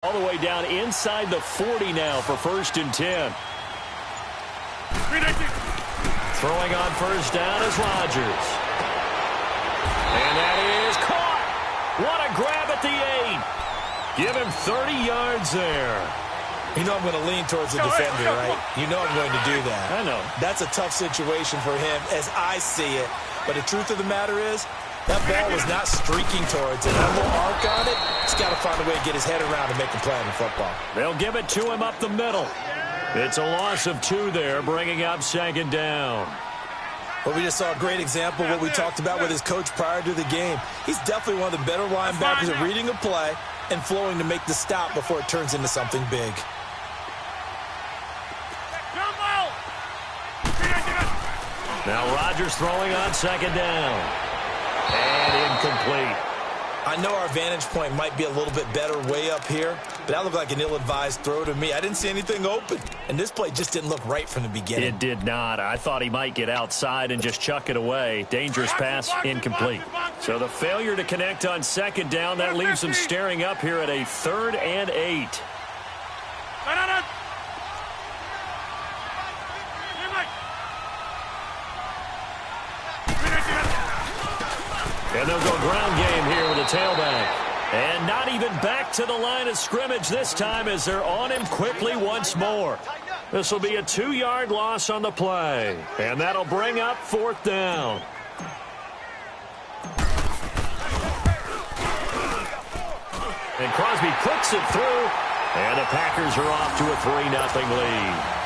All the way down inside the 40 now for 1st and 10. Throwing on 1st down is Rodgers. And that is caught. What a grab at the 8. Give him 30 yards there. You know I'm going to lean towards the defender, right? You know I'm going to do that. I know. That's a tough situation for him as I see it. But the truth of the matter is, that ball was not streaking towards it. That little arc on it, he's got to find a way to get his head around and make a play in football. They'll give it to him up the middle. It's a loss of 2 there, bringing up 2nd down. Well, we just saw a great example of what we talked about with his coach prior to the game. He's definitely one of the better linebackers at reading a play and flowing to make the stop before it turns into something big. Now Rodgers throwing on 2nd down. And incomplete. I know our vantage point might be a little bit better way up here, but that looked like an ill-advised throw to me. I didn't see anything open, and this play just didn't look right from the beginning. It did not. I thought he might get outside and just chuck it away. Dangerous pass, incomplete. So the failure to connect on 2nd down, that leaves them staring up here at a 3rd and 8. And they'll go ground game here with a tailback. And not even back to the line of scrimmage this time as they're on him quickly once more. This will be a 2-yard loss on the play. And that'll bring up 4th down. And Crosby puts it through. And the Packers are off to a 3-0 lead.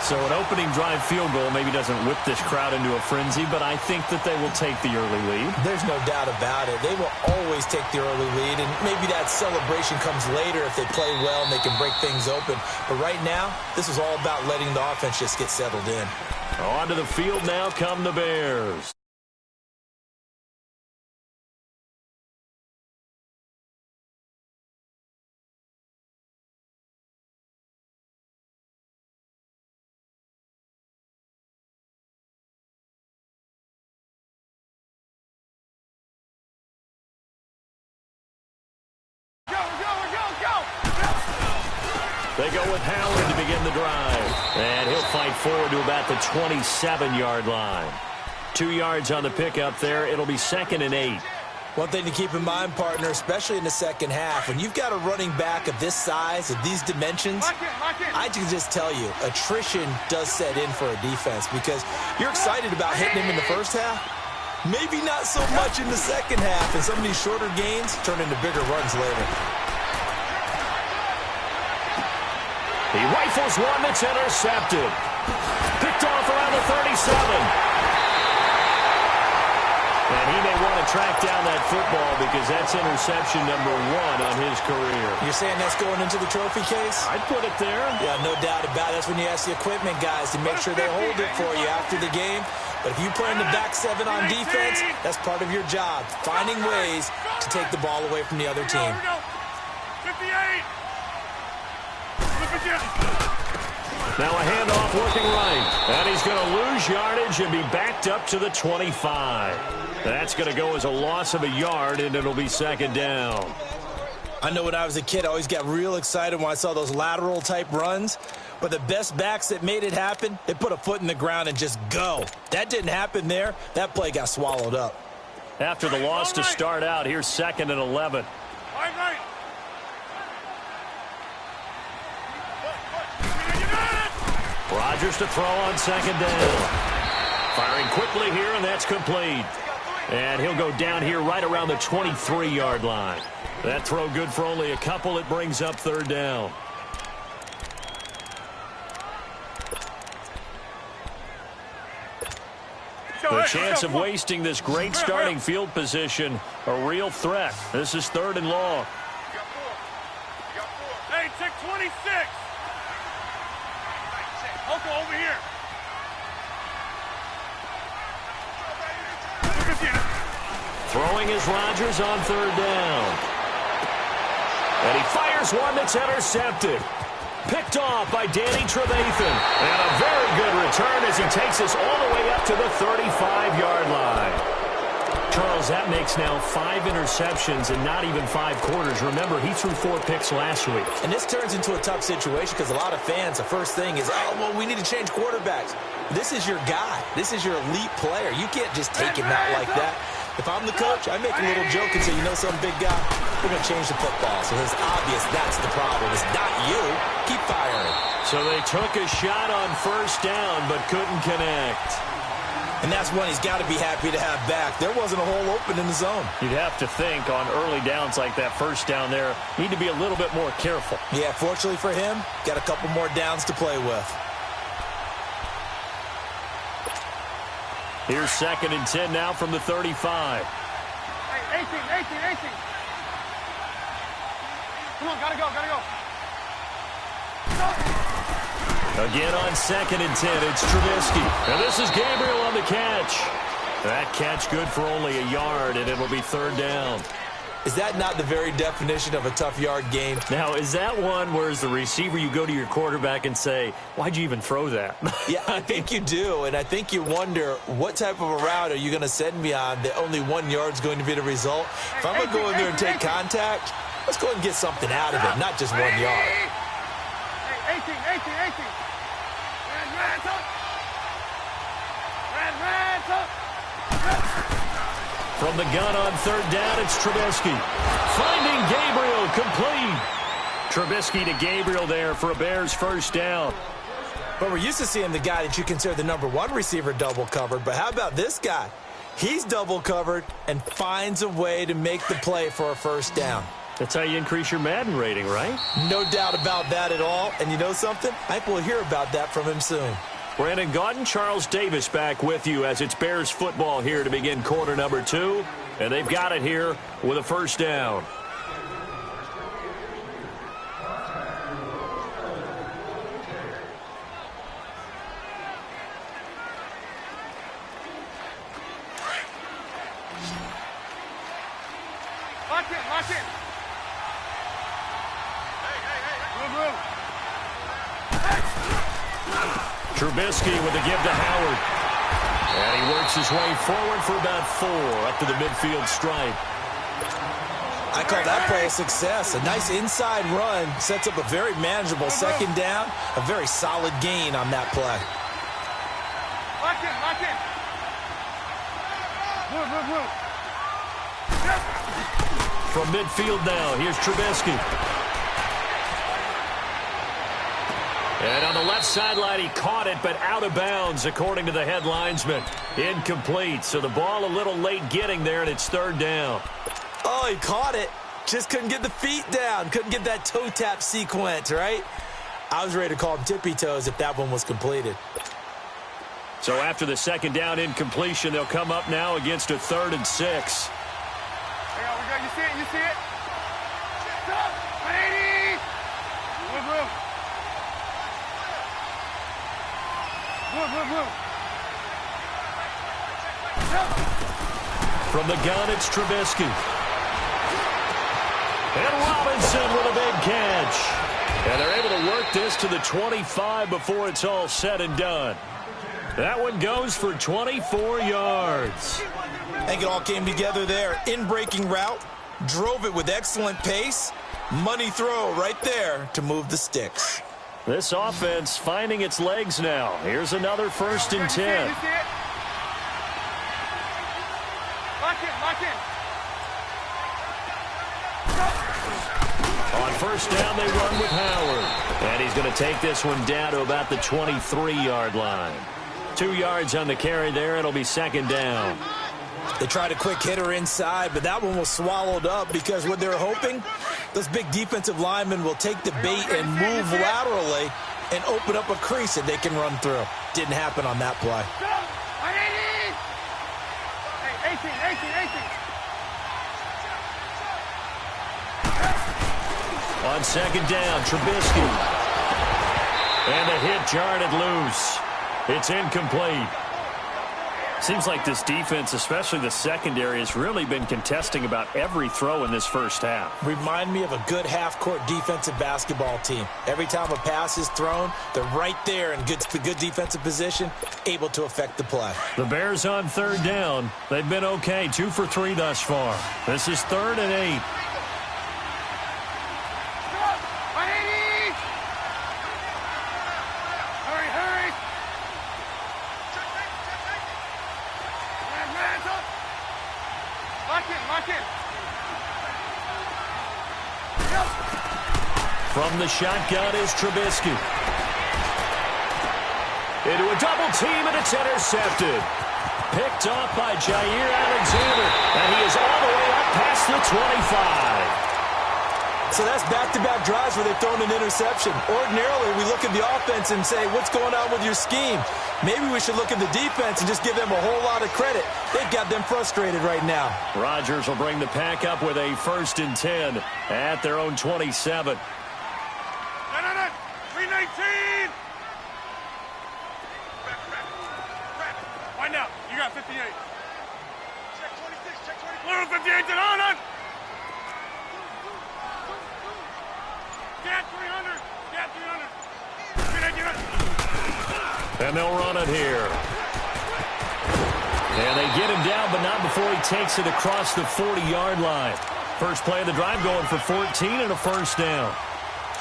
So an opening drive field goal maybe doesn't whip this crowd into a frenzy, but I think that they will take the early lead. There's no doubt about it. They will always take the early lead, and maybe that celebration comes later if they play well and they can break things open. But right now, this is all about letting the offense just get settled in. Onto the field now come the Bears. They go with Howard to begin the drive. And he'll fight forward to about the 27-yard line. 2 yards on the pickup there. It'll be 2nd and 8. One thing to keep in mind, partner, especially in the second half, when you've got a running back of this size, of these dimensions, I can just tell you, attrition does set in for a defense because you're excited about hitting him in the first half. Maybe not so much in the second half, and some of these shorter gains turn into bigger runs later. He rifles one that's intercepted. Picked off around the 37. And he may want to track down that football because that's interception number 1 on his career. You're saying that's going into the trophy case? I'd put it there. Yeah, no doubt about it. That's when you ask the equipment guys to make sure they hold it for you after the game. But if you play in the back 7 on defense, that's part of your job, finding ways to take the ball away from the other team. 58. Now a handoff working right. And he's going to lose yardage and be backed up to the 25. That's going to go as a loss of a yard, and it'll be 2nd down. I know when I was a kid, I always got real excited when I saw those lateral-type runs. But the best backs that made it happen, they put a foot in the ground and just go. That didn't happen there. That play got swallowed up. After the loss to start out, here's 2nd and 11. Rodgers to throw on 2nd down. Firing quickly here, and that's complete. And he'll go down here right around the 23-yard line. That throw good for only a couple. It brings up 3rd down. The chance of wasting this great starting field position, a real threat. This is 3rd and long. Hey, check 26. Uncle, over here. Throwing is Rodgers on 3rd down. And he fires one that's intercepted. Picked off by Danny Trevathan. And a very good return as he takes us all the way up to the 35-yard line. Charles, that makes now 5 interceptions in not even 5 quarters. Remember, he threw 4 picks last week. And this turns into a tough situation because a lot of fans, the first thing is, oh, well, we need to change quarterbacks. This is your guy. This is your elite player. You can't just take him out like that. If I'm the coach, I make a little joke and say, you know something, big guy? We're going to change the football. So it's obvious that's the problem. It's not you. Keep firing. So they took a shot on first down but couldn't connect. And that's one he's got to be happy to have back. There wasn't a hole open in the zone. You'd have to think on early downs like that first down there, need to be a little bit more careful. Yeah, fortunately for him, got a couple more downs to play with. Here's 2nd and 10 now from the 35. Hey, 18. Come on, gotta go. Again on 2nd and 10, it's Trubisky. And this is Gabriel on the catch. That catch good for only a yard, and it'll be 3rd down. Is that not the very definition of a tough yard gain? Now, is that one where as the receiver you go to your quarterback and say, why'd you even throw that? Yeah, I think you do, and I think you wonder what type of a route are you going to send me on that only 1 yard's going to be the result? If I'm going to go in there and take contact, let's go ahead and get something out of it, not just 1 yard. Hey, 18. Red. From the gun on 3rd down, it's Trubisky. Finding Gabriel, complete. Trubisky to Gabriel there for a Bears first down. But we're used to seeing the guy that you consider the #1 receiver double covered. But how about this guy? He's double covered and finds a way to make the play for a first down. That's how you increase your Madden rating, right? No doubt about that at all. And you know something? I think we'll hear about that from him soon. Brandon Gaudin, Charles Davis back with you as it's Bears football here to begin quarter number 2. And they've got it here with a first down. Lock in. Hey. Trubisky with the give to Howard. And he works his way forward for about 4 up to the midfield stripe. I call that play a success. A nice inside run sets up a very manageable 2nd down. A very solid gain on that play. Lock in. Move. From midfield now, here's Trubisky. And on the left sideline, he caught it, but out of bounds, according to the head linesman. Incomplete, so the ball a little late getting there, and it's 3rd down. Oh, he caught it. Just couldn't get the feet down. Couldn't get that toe tap sequence, right? I was ready to call him tippy toes if that one was completed. So after the 2nd down incompletion, they'll come up now against a 3rd and 6. Hang on, we go. You see it? Stop! 180! Move. From the gun, it's Trubisky. And Robinson with a big catch. And they're able to work this to the 25 before it's all said and done. That one goes for 24 yards. I think it all came together there. In-breaking route, drove it with excellent pace. Money throw right there to move the sticks. This offense finding its legs now. Here's another 1st and 10. You see it? Lock in. On first down, they run with Howard. And he's going to take this one down to about the 23-yard line. 2 yards on the carry there. It'll be 2nd down. They tried a quick hitter inside, but that one was swallowed up because what they're hoping, those big defensive linemen will take the bait and move laterally and open up a crease that they can run through. Didn't happen on that play. Hey, 18. On 2nd down, Trubisky. And the hit jarred it loose. It's incomplete. Seems like this defense, especially the secondary, has really been contesting about every throw in this first half. Remind me of a good half-court defensive basketball team. Every time a pass is thrown, they're right there in good defensive position, able to affect the play. The Bears on third down. They've been okay, 2 for 3 thus far. This is 3rd and 8. From the shotgun is Trubisky. Into a double team, and it's intercepted. Picked off by Jair Alexander, and he is all the way up past the 25. So that's back-to-back drives where they've thrown an interception. Ordinarily, we look at the offense and say, what's going on with your scheme? Maybe we should look at the defense and just give them a whole lot of credit. They've got them frustrated right now. Rodgers will bring the pack up with a 1st and 10 at their own 27. 319! Find out. You got 58. Check 26, check 26. Little 58 to on. Get 300. Get 300. And they'll run it here. And they get him down, but not before he takes it across the 40-yard line. First play of the drive going for 14 and a 1st down.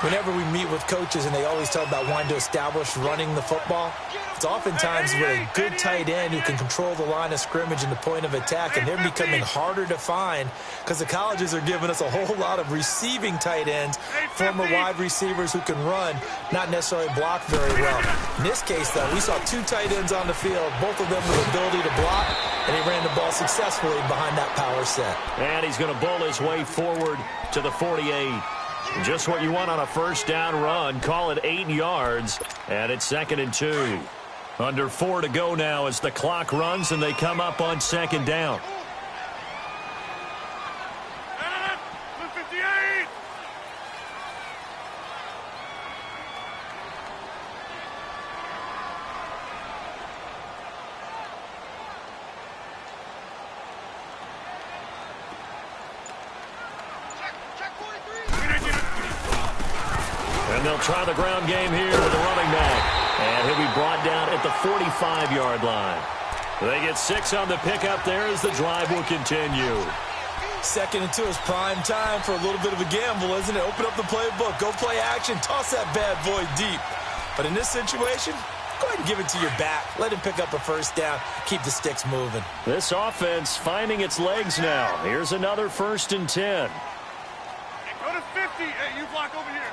Whenever we meet with coaches and they always talk about wanting to establish running the football, it's oftentimes with a good tight end who can control the line of scrimmage and the point of attack, and they're becoming harder to find because the colleges are giving us a whole lot of receiving tight ends, former wide receivers who can run, not necessarily block very well. In this case, though, we saw 2 tight ends on the field, both of them with the ability to block, and he ran the ball successfully behind that power set. And he's going to bowl his way forward to the 48. Just what you want on a 1st down run. Call it 8 yards, and it's 2nd and 2. Under 4 to go now as the clock runs, and they come up on 2nd down. 58! And they'll try the ground game here with the running back. And he'll be brought down at the 45-yard line. They get 6 on the pickup there as the drive will continue. 2nd and 2 is prime time for a little bit of a gamble, isn't it? Open up the playbook, go play action, toss that bad boy deep. But in this situation, go ahead and give it to your back. Let him pick up a 1st down, keep the sticks moving. This offense finding its legs now. Here's another 1st and 10. Hey, go to 50. Hey, you block over here.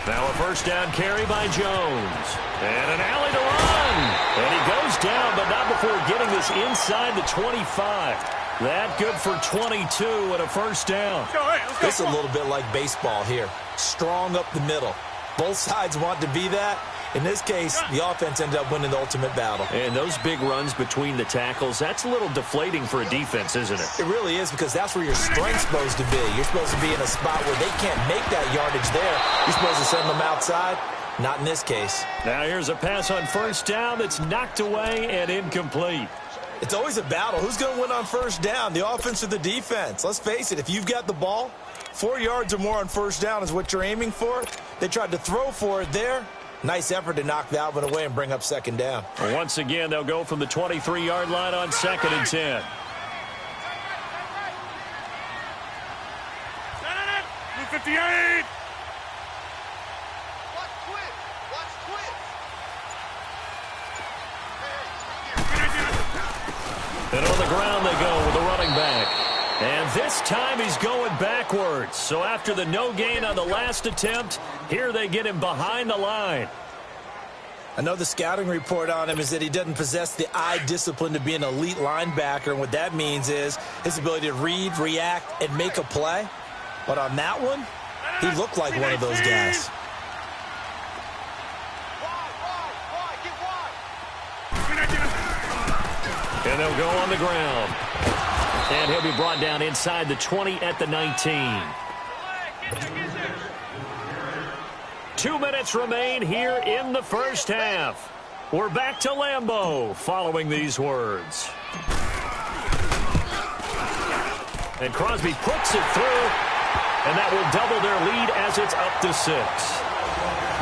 Now a 1st down carry by Jones. And an alley to run. And he goes down, but not before getting this inside the 25. That good for 22 and a 1st down. This is a little bit like baseball here. Strong up the middle. Both sides want to be that. In this case, the offense ended up winning the ultimate battle. And those big runs between the tackles, that's a little deflating for a defense, isn't it? It really is, because that's where your strength's supposed to be. You're supposed to be in a spot where they can't make that yardage there. You're supposed to send them outside. Not in this case. Now here's a pass on 1st down that's knocked away and incomplete. It's always a battle. Who's going to win on 1st down, the offense or the defense? Let's face it, if you've got the ball, 4 yards or more on 1st down is what you're aiming for. They tried to throw for it there. Nice effort to knock that one away and bring up 2nd down. Once again, they'll go from the 23-yard line on 2nd and 10. 58! And on the ground they go with the running back. And this time he's going backwards. So after the no gain on the last attempt, here they get him behind the line. I know the scouting report on him is that he doesn't possess the eye discipline to be an elite linebacker. And what that means is his ability to read, react, and make a play. But on that one, he looked like one of those guys. And they'll go on the ground. And he'll be brought down inside the 20 at the 19. 2 minutes remain here in the first half. We're back to Lambeau following these words. And Crosby puts it through, and that will double their lead as it's up to 6.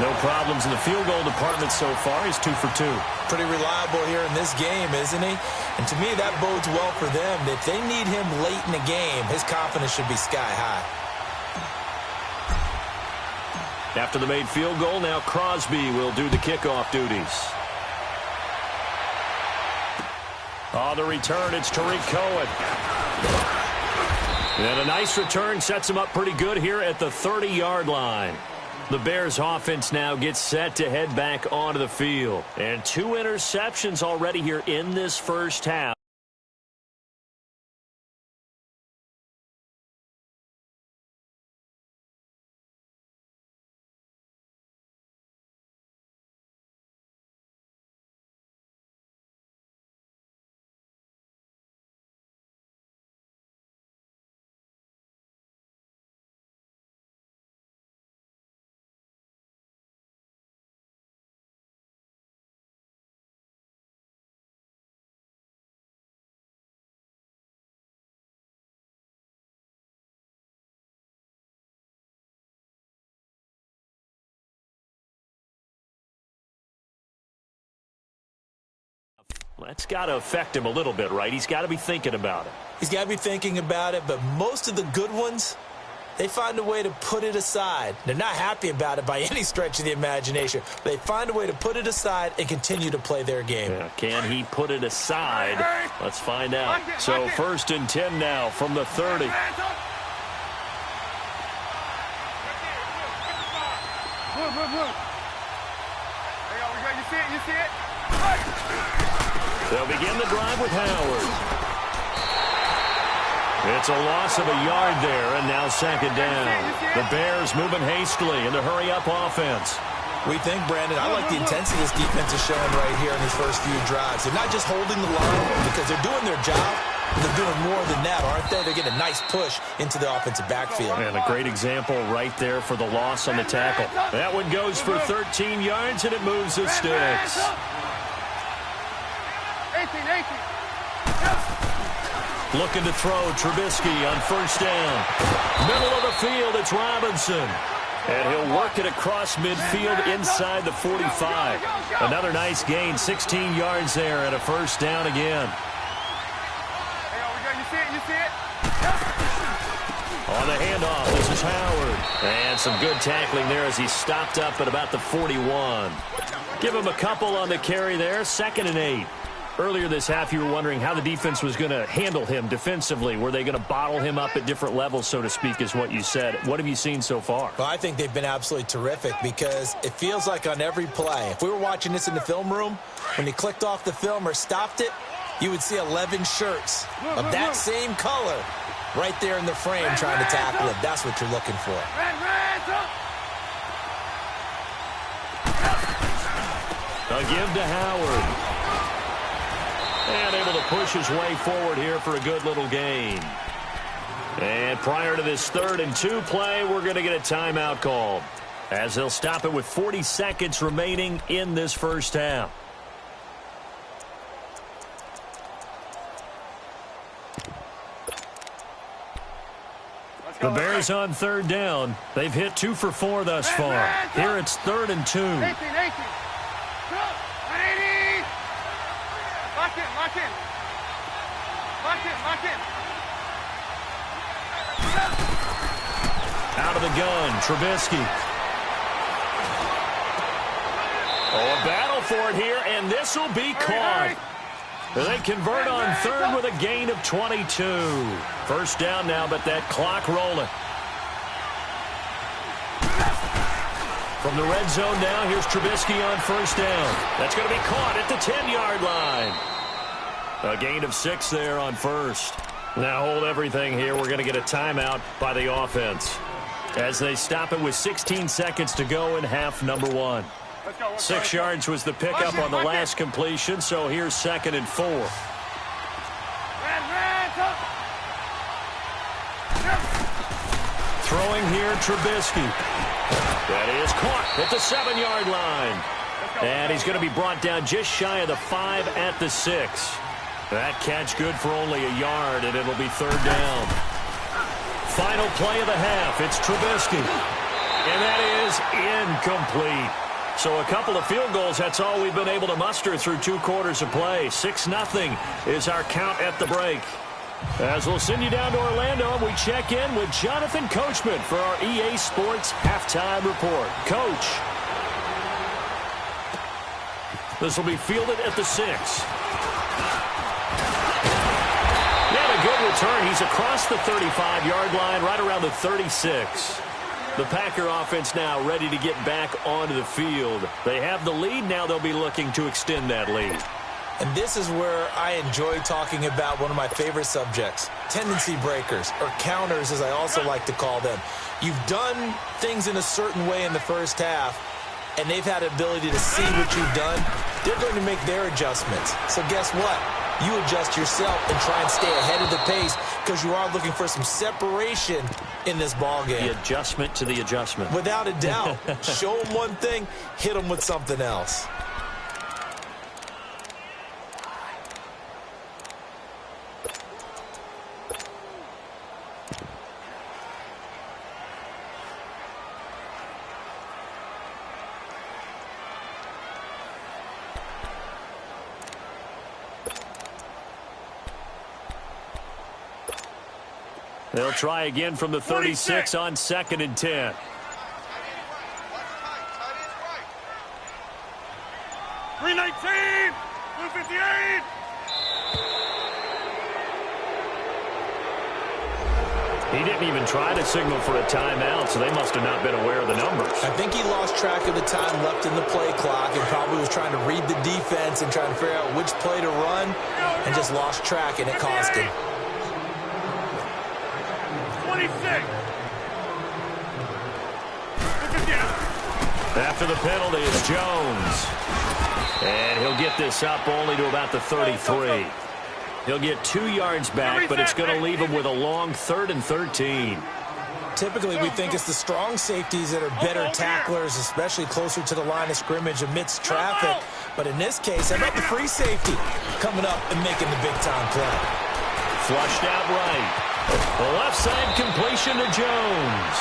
No problems in the field goal department so far. He's 2 for 2. Pretty reliable here in this game, isn't he? And to me, that bodes well for them. If they need him late in the game, his confidence should be sky high. After the made field goal, now Crosby will do the kickoff duties. On the return, it's Tariq Cohen. And a nice return sets him up pretty good here at the 30-yard line. The Bears offense now gets set to head back onto the field. And 2 interceptions already here in this first half. That's got to affect him a little bit, right? He's got to be thinking about it. He's got to be thinking about it, but most of the good ones, they find a way to put it aside. They're not happy about it by any stretch of the imagination. They find a way to put it aside and continue to play their game. Yeah, can he put it aside? Let's find out. So 1st and 10 now from the 30. Move. There you go. You see it? You see it? They'll begin the drive with Howard. It's a loss of a yard there, and now 2nd down. The Bears moving hastily in the hurry-up offense. We think, Brandon, I like the intensity this defense is showing right here in these first few drives. They're not just holding the line because they're doing their job, but they're doing more than that, aren't they? They're getting a nice push into the offensive backfield. And a great example right there for the loss on the tackle. That one goes for 13 yards, and it moves the sticks. 18. Looking to throw Trubisky on 1st down. Middle of the field, it's Robinson. And he'll work it across midfield inside the 45. Another nice gain, 16 yards there and a 1st down again. You see it? You see it? On the handoff, this is Howard. And some good tackling there as he stopped up at about the 41. Give him a couple on the carry there, 2nd and 8. Earlier this half, you were wondering how the defense was going to handle him defensively. Were they going to bottle him up at different levels, so to speak, is what you said. What have you seen so far? Well, I think they've been absolutely terrific because it feels like on every play, if we were watching this in the film room, when you clicked off the film or stopped it, you would see 11 shirts of that same color right there in the frame trying to tackle it. That's what you're looking for. A give to Howard. And able to push his way forward here for a good little gain. And prior to this 3rd and 2 play, we're going to get a timeout called, as they'll stop it with 40 seconds remaining in this first half. The Bears on 3rd down. They've hit 2 for 4 thus far. Here it's 3rd and 2. 18. Lock in. Out of the gun, Trubisky. Oh, a battle for it here, and this will be caught. They convert on 3rd with a gain of 22. 1st down now, but that clock rolling. From the red zone now, here's Trubisky on 1st down. That's going to be caught at the 10-yard line. A gain of 6 there on 1st. Now hold everything here. We're going to get a timeout by the offense as they stop it with 16 seconds to go in half number 1. 6 yards was the pickup on the last completion, so here's 2nd and 4. Throwing here, Trubisky. That is caught at the 7-yard line. And he's going to be brought down just shy of the 5 at the 6. That catch good for only a yard, and it'll be third down. Final play of the half. It's Trubisky. And that is incomplete. So a couple of field goals, that's all we've been able to muster through 2 quarters of play. 6-0 is our count at the break. As we'll send you down to Orlando, and we check in with Jonathan Coachman for our EA Sports Halftime Report. Coach. This will be fielded at the 6. And a good return. He's across the 35-yard line, right around the 36. The Packer offense now ready to get back onto the field. They have the lead. Now they'll be looking to extend that lead. And this is where I enjoy talking about one of my favorite subjects, tendency breakers, or counters as I also like to call them. You've done things in a certain way in the first half, and they've had the ability to see what you've done. They're going to make their adjustments. So guess what? You adjust yourself and try and stay ahead of the pace because you are looking for some separation in this ball game. The adjustment to the adjustment. Without a doubt. Show them one thing, hit them with something else. They'll try again from the 36 on 2nd and 10. He didn't even try to signal for a timeout, so they must have not been aware of the numbers. I think he lost track of the time left in the play clock and probably was trying to read the defense and trying to figure out which play to run and just lost track, and it cost him. 26. After the penalty, it's Jones. And he'll get this up only to about the 33. He'll get 2 yards back, but it's going to leave him with a long 3rd and 13. Typically, we think it's the strong safeties that are better tacklers, especially closer to the line of scrimmage amidst traffic. But in this case, how about the free safety coming up and making the big-time play? Flushed out right. The left side completion to Jones.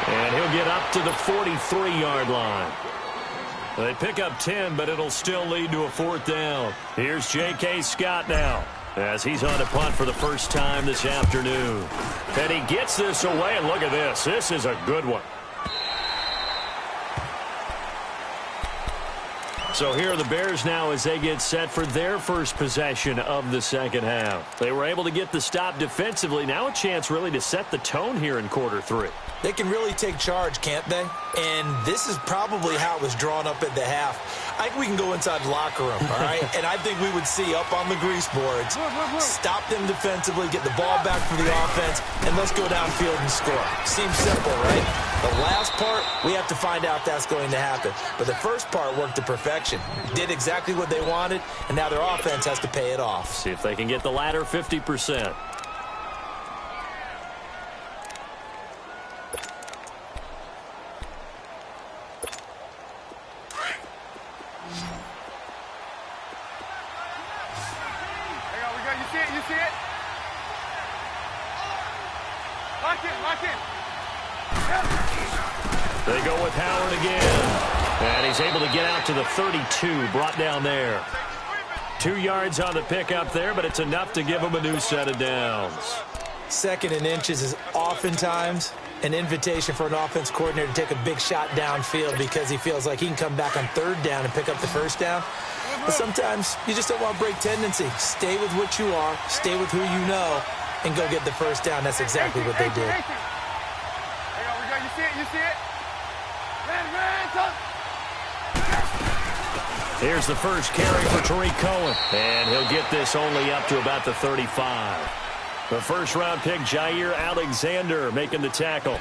And he'll get up to the 43-yard line. They pick up 10, but it'll still lead to a 4th down. Here's J.K. Scott now, as he's on a punt for the first time this afternoon. And he gets this away, and look at this. This is a good one. So here are the Bears now as they get set for their first possession of the second half. They were able to get the stop defensively. Now a chance really to set the tone here in quarter 3. They can really take charge, can't they? And this is probably how it was drawn up at the half. I think we can go inside the locker room, all right? And I think we would see up on the grease boards, stop them defensively, get the ball back for the offense, and let's go downfield and score. Seems simple, right? The last part, we have to find out if that's going to happen. But the first part worked to perfection. Did exactly what they wanted, and now their offense has to pay it off. See if they can get the latter 50%. You see it? Lock it. They go with Howard again. And he's able to get out to the 32, brought down there. 2 yards on the pickup there, but it's enough to give him a new set of downs. 2nd and inches is oftentimes an invitation for an offense coordinator to take a big shot downfield because he feels like he can come back on 3rd down and pick up the 1st down. But sometimes you just don't want to break tendency. Stay with what you are, stay with who you know, and go get the 1st down. That's exactly what they did. You see it? Here's the first carry for Tariq Cohen. And he'll get this only up to about the 35. The first-round pick, Jair Alexander, making the tackle.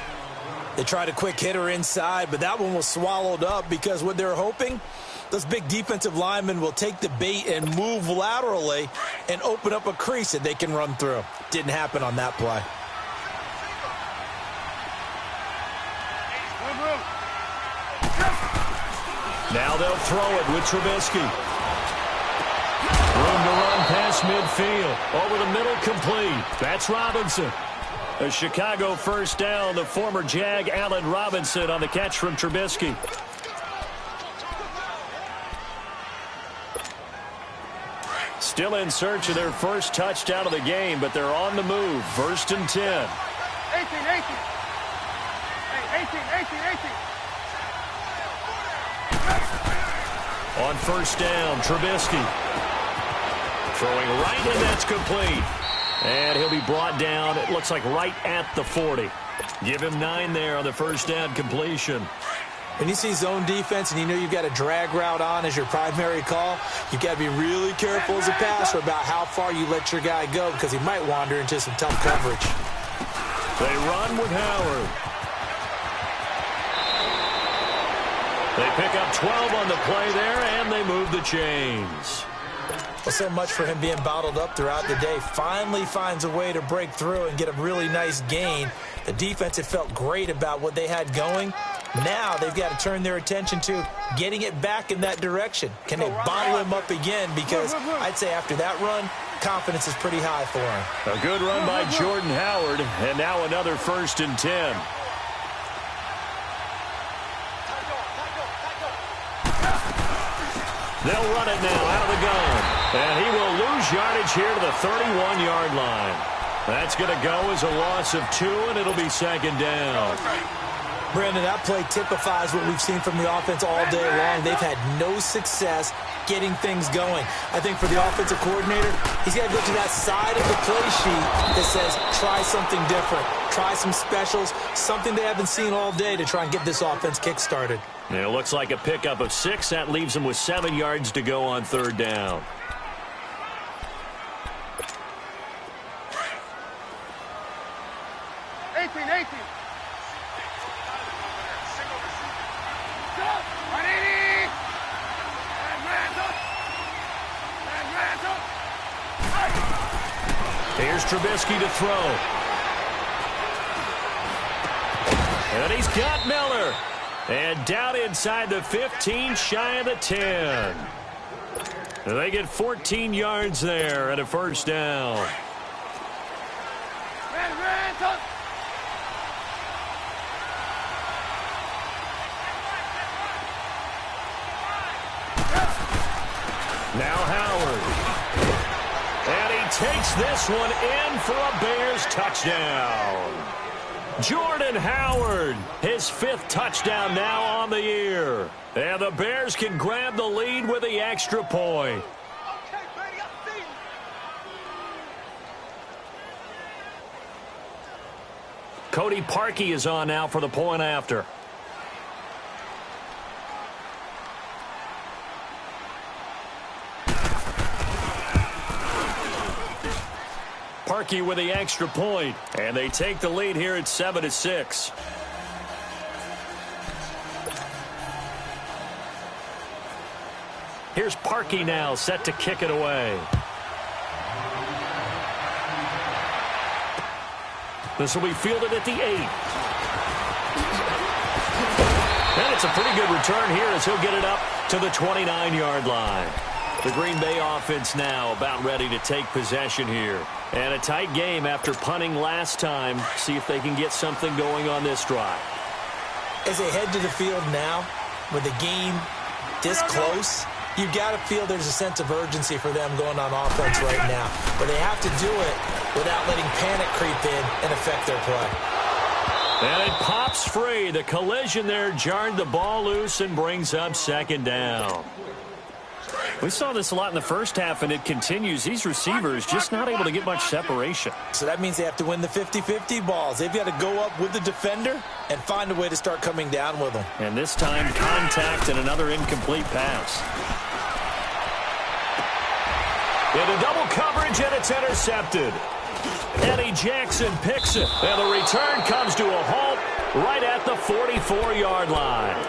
They tried a quick hitter inside, but that one was swallowed up because what they're hoping, those big defensive linemen will take the bait and move laterally and open up a crease that they can run through. Didn't happen on that play. Now they'll throw it with Trubisky. Room to run past midfield. Over the middle, complete. That's Robinson. A Chicago first down. The former Jag, Allen Robinson, on the catch from Trubisky. Still in search of their first touchdown of the game, but they're on the move. 1st and 10. 18. Hey, 18. On 1st down, Trubisky. Throwing right, and that's complete. And he'll be brought down, it looks like right at the 40. Give him 9 there on the 1st down completion. When you see zone defense and you know you've got a drag route on as your primary call, you've got to be really careful as a passer about how far you let your guy go because he might wander into some tough coverage. They run with Howard. They pick up 12 on the play there, and they move the chains. Well, so much for him being bottled up throughout the day. Finally finds a way to break through and get a really nice gain. The defense had felt great about what they had going. Now they've got to turn their attention to getting it back in that direction. Can they bottle him up again? Because I'd say after that run, confidence is pretty high for him. A good run by Jordan Howard, and now another 1st and 10. They'll run it now out of the gun. And he will lose yardage here to the 31-yard line. That's going to go as a loss of 2, and it'll be 2nd down. Brandon, that play typifies what we've seen from the offense all day long. They've had no success getting things going. I think for the offensive coordinator, he's got to go to that side of the play sheet that says try something different, try some specials, something they haven't seen all day to try and get this offense kick-started. And it looks like a pickup of 6. That leaves them with 7 yards to go on 3rd down. Here's Trubisky to throw. And he's got Miller. And down inside the 15, shy of the 10. They get 14 yards there and a 1st down. Now Howard. And he takes this one in for a Bears touchdown. Jordan Howard, his 5th touchdown now on the year. And the Bears can grab the lead with the extra point. Cody Parkey is on now for the point after. Parkey with the extra point, and they take the lead here at 7-6. Here's Parkey now, set to kick it away. This will be fielded at the 8. And it's a pretty good return here as he'll get it up to the 29-yard line. The Green Bay offense now about ready to take possession here. And a tight game after punting last time. See if they can get something going on this drive. As they head to the field now, with the game this close, you've got to feel there's a sense of urgency for them going on offense right now. But they have to do it without letting panic creep in and affect their play. And it pops free. The collision there jarred the ball loose and brings up 2nd down. We saw this a lot in the first half, and it continues. These receivers just not able to get much separation. So that means they have to win the 50-50 balls. They've got to go up with the defender and find a way to start coming down with them. And this time, contact and another incomplete pass. Into double coverage, and it's intercepted. Eddie Jackson picks it, and the return comes to a halt right at the 44-yard line.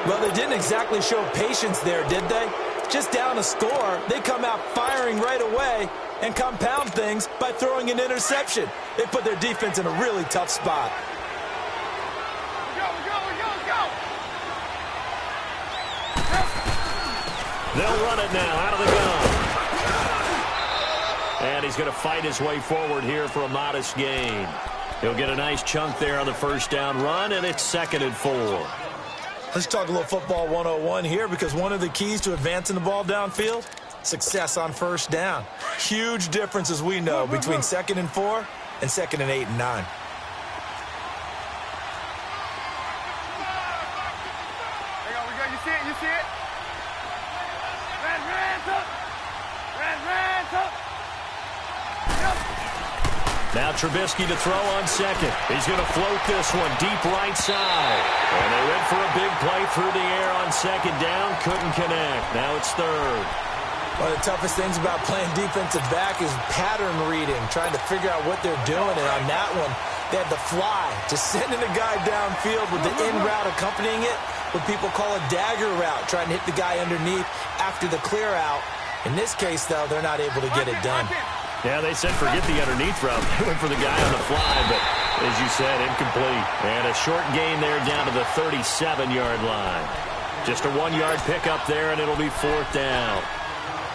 Well, they didn't exactly show patience there, did they? Just down a score, they come out firing right away and compound things by throwing an interception. They put their defense in a really tough spot. Go. They'll run it now out of the gun. And he's going to fight his way forward here for a modest gain. He'll get a nice chunk there on the first down run, and it's 2nd and 4. Let's talk a little football 101 here, because one of the keys to advancing the ball downfield, success on first down. Huge difference, as we know, between 2nd and 4 and 2nd and 8 and 9. You see it? You see it? Red, up. Red, up. Yep. Now Trubisky to throw on second. He's going to float this one deep right side. And they went for a big play through the air on second down. Couldn't connect. Now it's 3rd. One of the toughest things about playing defensive back is pattern reading, trying to figure out what they're doing. And on that one, they had the fly, just sending a guy downfield with the in route accompanying it, what people call a dagger route, trying to hit the guy underneath after the clear out. In this case, though, they're not able to get it done. Yeah, they said forget the underneath route. They went for the guy on the fly, but as you said, incomplete. And a short gain there down to the 37-yard line. Just a 1-yard pickup there, and it'll be 4th down.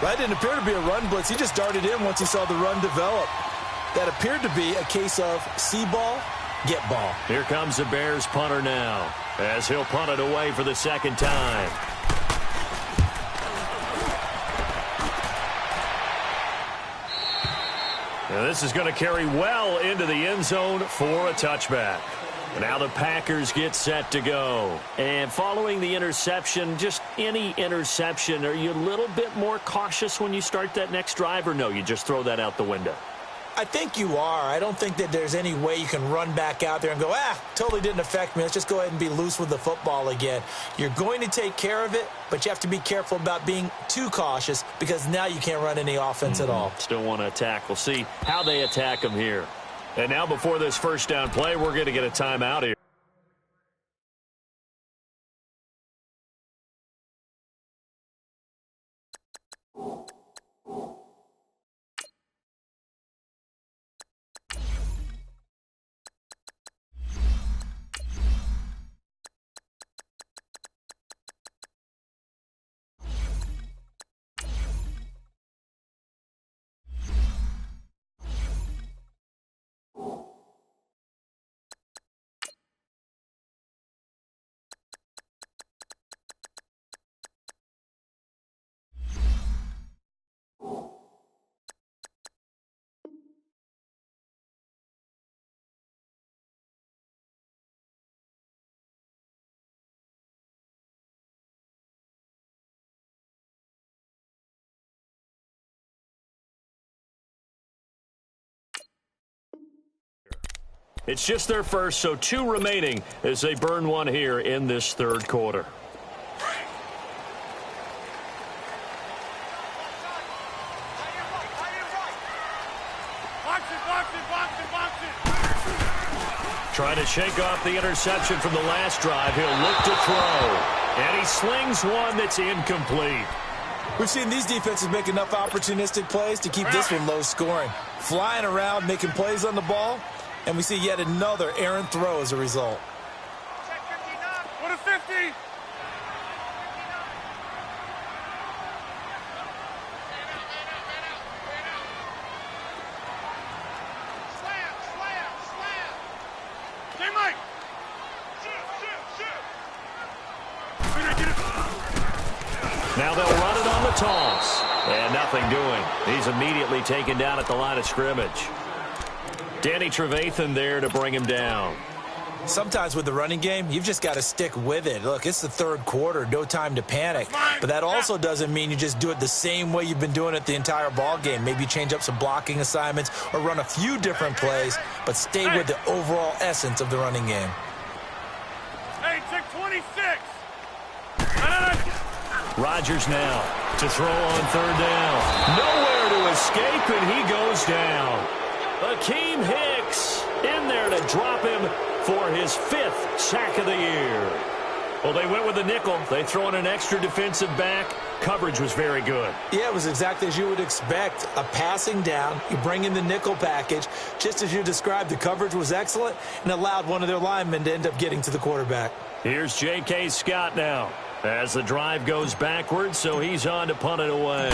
That didn't appear to be a run blitz. He just darted in once he saw the run develop. That appeared to be a case of see ball, get ball. Here comes the Bears punter now, as he'll punt it away for the 2nd time. Now this is going to carry well into the end zone for a touchback. Now the Packers get set to go. And following the interception, just any interception, are you a little bit more cautious when you start that next drive, or no, you just throw that out the window? I think you are. I don't think that there's any way you can run back out there and go, totally didn't affect me. Let's just go ahead and be loose with the football again. You're going to take care of it, but you have to be careful about being too cautious, because now you can't run any offense at all. Still want to attack. We'll see how they attack them here. And now before this first down play, we're going to get a timeout here. It's just their first, so 2 remaining as they burn one here in this 3rd quarter. Trying to shake off the interception from the last drive. He'll look to throw. And he slings one that's incomplete. We've seen these defenses make enough opportunistic plays to keep this one low scoring. Flying around, making plays on the ball. And we see yet another errant throw as a result. What a 50! Mike! Now they'll run it on the toss. And nothing doing. He's immediately taken down at the line of scrimmage. Danny Trevathan there to bring him down. Sometimes with the running game, you've just got to stick with it. Look, it's the 3rd quarter, no time to panic. But that also doesn't mean you just do it the same way you've been doing it the entire ball game. Maybe change up some blocking assignments or run a few different plays, but stay with the overall essence of the running game. Hey, check 26. Rodgers now to throw on 3rd down. Nowhere to escape, and he goes down. Akeem Hicks in there to drop him for his 5th sack of the year. Well, they went with the nickel. They throw in an extra defensive back. Coverage was very good. Yeah, it was exactly as you would expect. A passing down, you bring in the nickel package. Just as you described, the coverage was excellent and allowed one of their linemen to end up getting to the quarterback. Here's J.K. Scott now. As the drive goes backwards, so he's on to punt it away.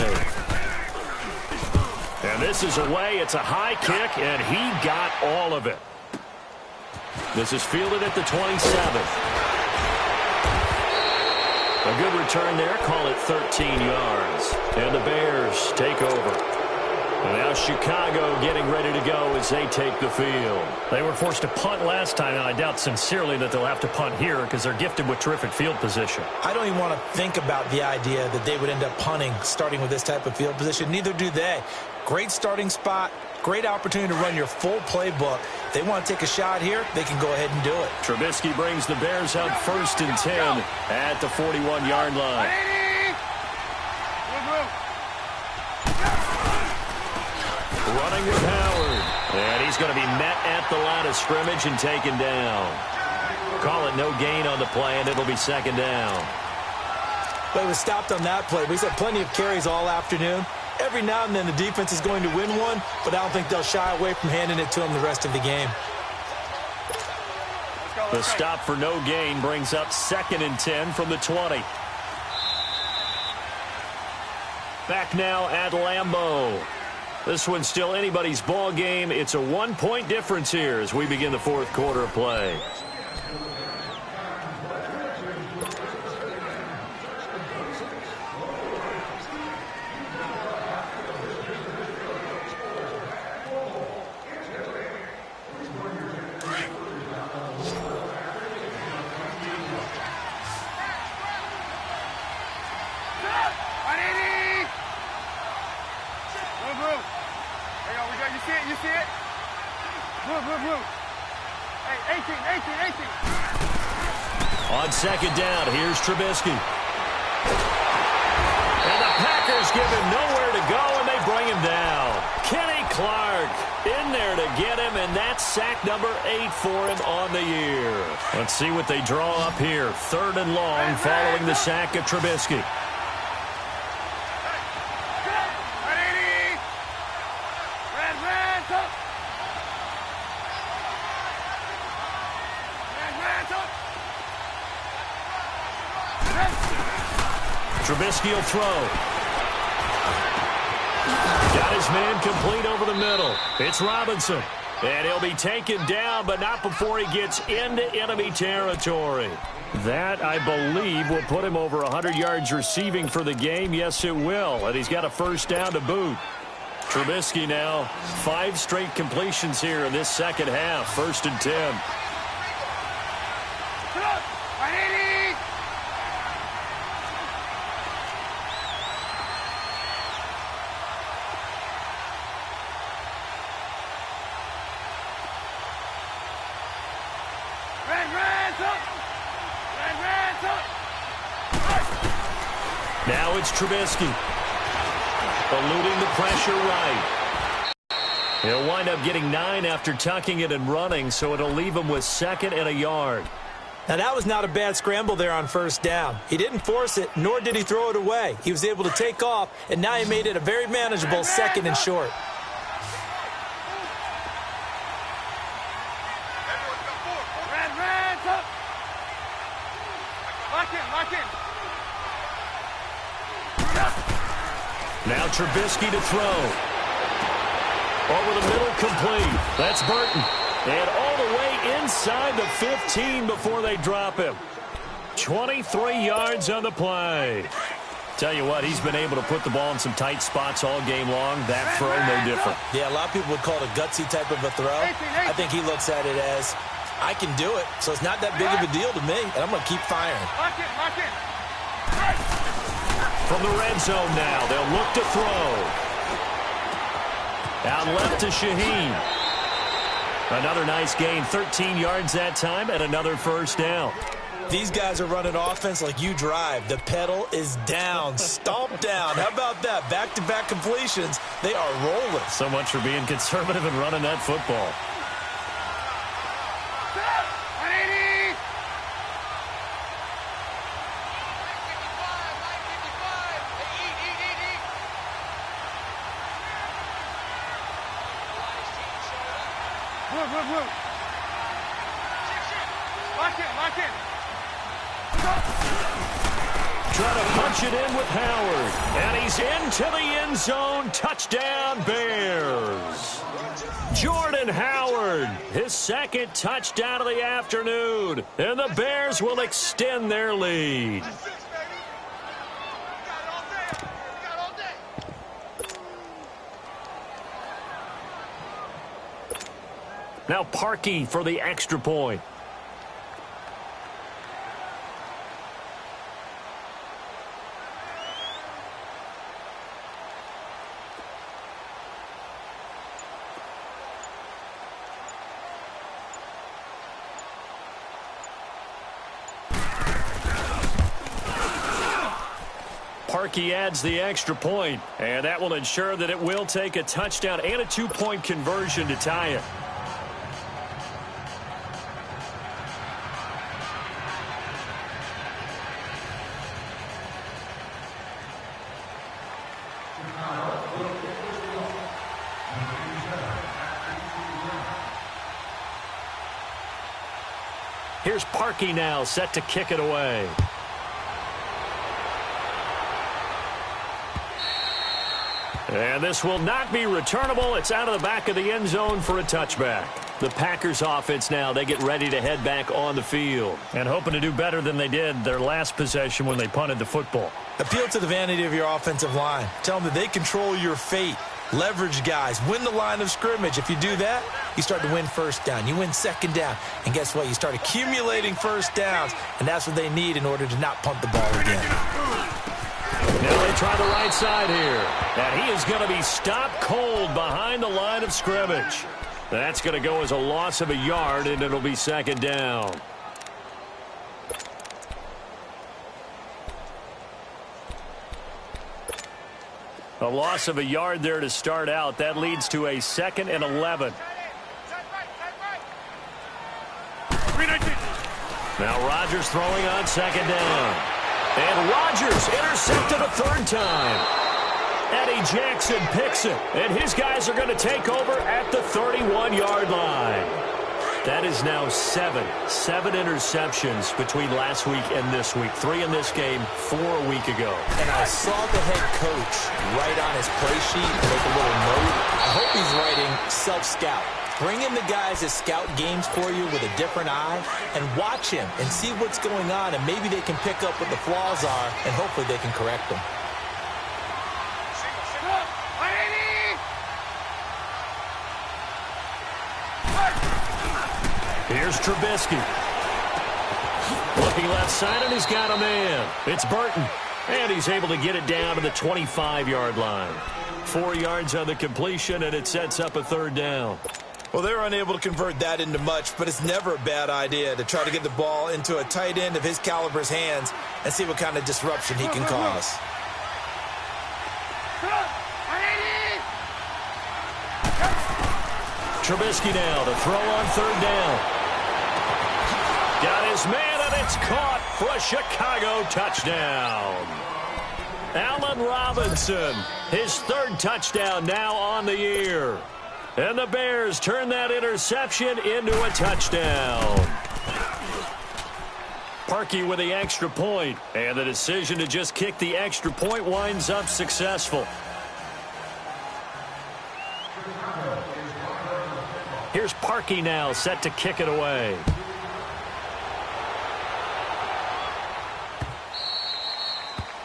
And this is away. It's a high kick, and he got all of it. This is fielded at the 27. A good return there. Call it 13 yards. And the Bears take over. And now Chicago getting ready to go as they take the field. They were forced to punt last time, and I doubt sincerely that they'll have to punt here because they're gifted with terrific field position. I don't even want to think about the idea that they would end up punting starting with this type of field position. Neither do they. Great starting spot. Great opportunity to run your full playbook. If they want to take a shot here, they can go ahead and do it. Trubisky brings the Bears up 1st and 10 at the 41-yard line. Running with Howard. And he's going to be met at the line of scrimmage and taken down. Call it no gain on the play, and it'll be 2nd down. But he was stopped on that play. We've had plenty of carries all afternoon. Every now and then the defense is going to win one, but I don't think they'll shy away from handing it to him the rest of the game. The stop for no gain brings up 2nd and 10 from the 20. Back now at Lambeau. This one's still anybody's ball game. It's a 1-point difference here as we begin the 4th quarter of play. You see it? Blue. Hey, 18. On 2nd down, here's Trubisky. And the Packers give him nowhere to go, and they bring him down. Kenny Clark in there to get him, and that's sack number 8 for him on the year. Let's see what they draw up here. 3rd and long following the sack of Trubisky. Trubisky will throw. Got his man complete over the middle. It's Robinson. And he'll be taken down, but not before he gets into enemy territory. That, I believe, will put him over 100 yards receiving for the game. Yes, it will. And he's got a 1st down to boot. Trubisky now, 5 straight completions here in this 2nd half. 1st and 10. Now it's Trubisky. Eluding the pressure right. He'll wind up getting 9 after tucking it and running, so it'll leave him with 2nd and a yard. Now, that was not a bad scramble there on 1st down. He didn't force it, nor did he throw it away. He was able to take off, and now he made it a very manageable 2nd and short. Now Trubisky to throw. Over the middle, complete. That's Burton. And all the way inside the 15 before they drop him. 23 yards on the play. Tell you what, he's been able to put the ball in some tight spots all game long. That throw, no different. Yeah, a lot of people would call it a gutsy type of a throw. I think he looks at it as, I can do it, so it's not that big of a deal to me, and I'm going to keep firing. Lock in. From the red zone now, they'll look to throw. Out left to Shaheen. Another nice gain, 13 yards that time, and another 1st down. These guys are running offense like you drive. The pedal is down, stomped down. How about that? Back-to-back completions. They are rolling. So much for being conservative and running that football. Blue. Lock in. try to punch it in with Howard. And he's into the end zone. Touchdown, Bears. Jordan Howard, his second touchdown of the afternoon. And the Bears will extend their lead. Now Parkey for the extra point. Parkey adds the extra point, and that will ensure that it will take a touchdown and a two-point conversion to tie it. Here's Parkey now, set to kick it away. And this will not be returnable. It's out of the back of the end zone for a touchback. The Packers offense now, they get ready to head back on the field. And hoping to do better than they did their last possession when they punted the football. Appeal to the vanity of your offensive line. Tell them that they control your fate. Leverage guys. Win the line of scrimmage. If you do that, you start to win first down. You win second down. And guess what? You start accumulating first downs. And that's what they need in order to not punt the ball again. Now they try the right side here. And he is going to be stopped cold behind the line of scrimmage. That's going to go as a loss of a yard, and it'll be second down. A loss of a yard there to start out. That leads to a 2nd and 11. Now Rodgers throwing on second down. And Rodgers intercepted a third time. Eddie Jackson picks it. And his guys are going to take over at the 31-yard line. That is now 7 interceptions between last week and this week. 3 in this game, 4 a week ago. And I saw the head coach write on his play sheet, make a little note. I hope he's writing self-scout. Bring in the guys that scout games for you with a different eye and watch him and see what's going on, and maybe they can pick up what the flaws are, and hopefully they can correct them. Here's Trubisky. Looking left side, and he's got a man. It's Burton. And he's able to get it down to the 25-yard line. 4 yards on the completion, and it sets up a third down. Well, they're unable to convert that into much, but it's never a bad idea to try to get the ball into a tight end of his caliber's hands and see what kind of disruption he can cause. Trubisky now to throw on third down. Got his man, and it's caught for a Chicago touchdown. Allen Robinson, his 3rd touchdown now on the year. And the Bears turn that interception into a touchdown. Parkey with the extra point, and the decision to just kick the extra point winds up successful. Here's Parkey now, set to kick it away.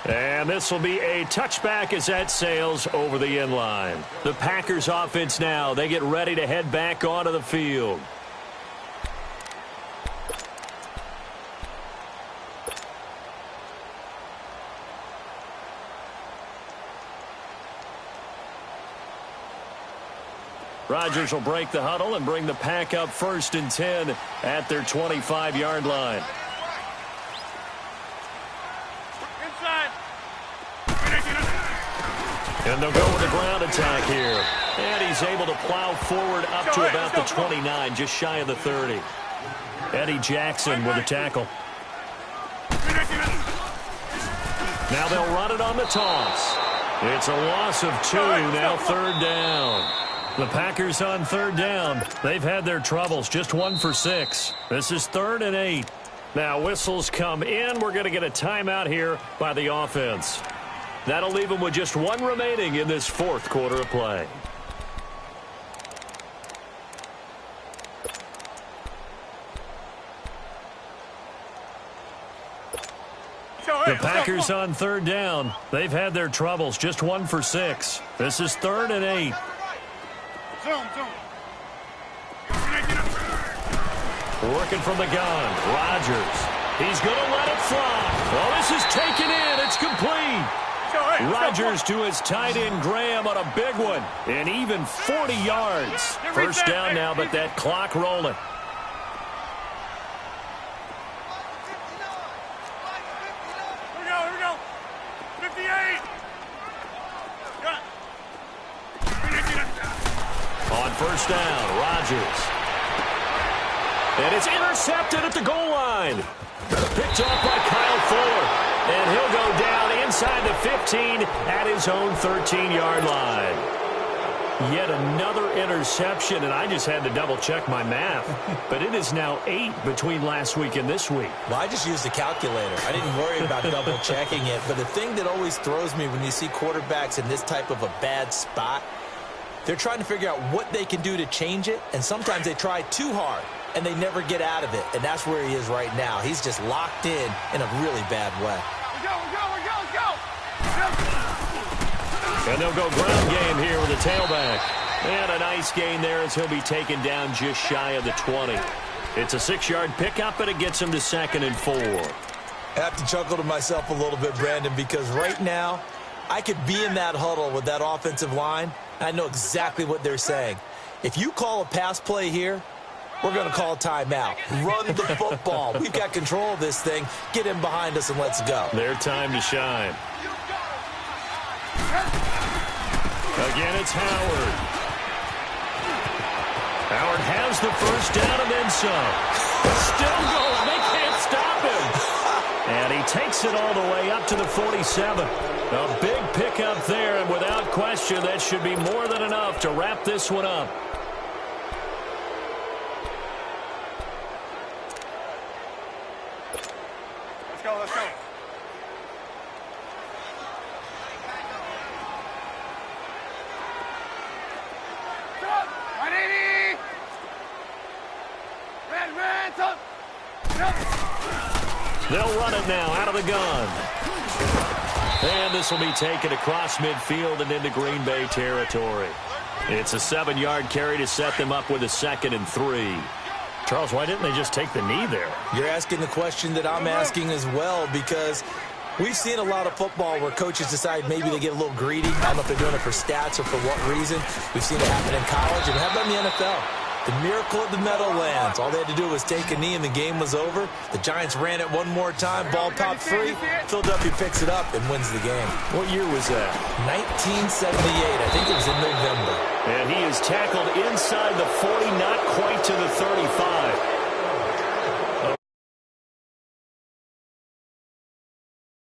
And this will be a touchback as that sails over the end line. The Packers offense now, they get ready to head back onto the field. Rodgers will break the huddle and bring the Pack up 1st and 10 at their 25-yard line. And they'll go with a ground attack here. And he's able to plow forward up to about the 29, just shy of the 30. Eddie Jackson with a tackle. Now they'll run it on the toss. It's a loss of 2, now 3rd down. The Packers on 3rd down. They've had their troubles, just 1 for 6. This is 3rd and 8. Now whistles come in. We're going to get a timeout here by the offense. That'll leave them with just one remaining in this fourth quarter of play. The Packers on third down. They've had their troubles. Just 1 for 6. This is 3rd and 8. Working from the gun. Rodgers. He's going to let it fly. Well, this is taken in. It's complete. Rodgers to his tight end Graham on a big one. And even 40 yards. First down now, but that clock rolling. On first down, Rodgers. And it's intercepted at the goal line. Picked off by Kyle Fuller. And he'll go down inside the 15 at his own 13-yard line. Yet another interception, and I just had to double-check my math. But it is now 8 between last week and this week. Well, I just used a calculator. I didn't worry about double-checking it. But the thing that always throws me when you see quarterbacks in this type of a bad spot, they're trying to figure out what they can do to change it, and sometimes they try too hard, and they never get out of it. And that's where he is right now. He's just locked in a really bad way. Let's go. And they'll go ground game here with the tailback. And a nice gain there as he'll be taken down just shy of the 20. It's a 6-yard pickup, and it gets him to 2nd and 4. I have to chuckle to myself a little bit, Brandon, because right now I could be in that huddle with that offensive line. I know exactly what they're saying. If you call a pass play here, we're going to call a timeout. Run the football. We've got control of this thing. Get him behind us and let's go. Their time to shine. Again, it's Howard. Howard has the first down and then some. Still going. They can't stop him. And he takes it all the way up to the 47. A big pickup there, and without question, that should be more than enough to wrap this one up. Let's go. They'll run it now out of the gun. And this will be taken across midfield and into Green Bay territory. It's a 7-yard carry to set them up with a 2nd and 3. Charles, why didn't they just take the knee there? You're asking the question that I'm asking as well, because we've seen a lot of football where coaches decide maybe they get a little greedy. I don't know if they're doing it for stats or for what reason. We've seen it happen in college, and how about in the NFL? The miracle of the Meadowlands. All they had to do was take a knee and the game was over. The Giants ran it one more time. Ball popped free. Philadelphia picks it up and wins the game. What year was that? 1978. I think it was in November. And he is tackled inside the 40, not quite to the 35.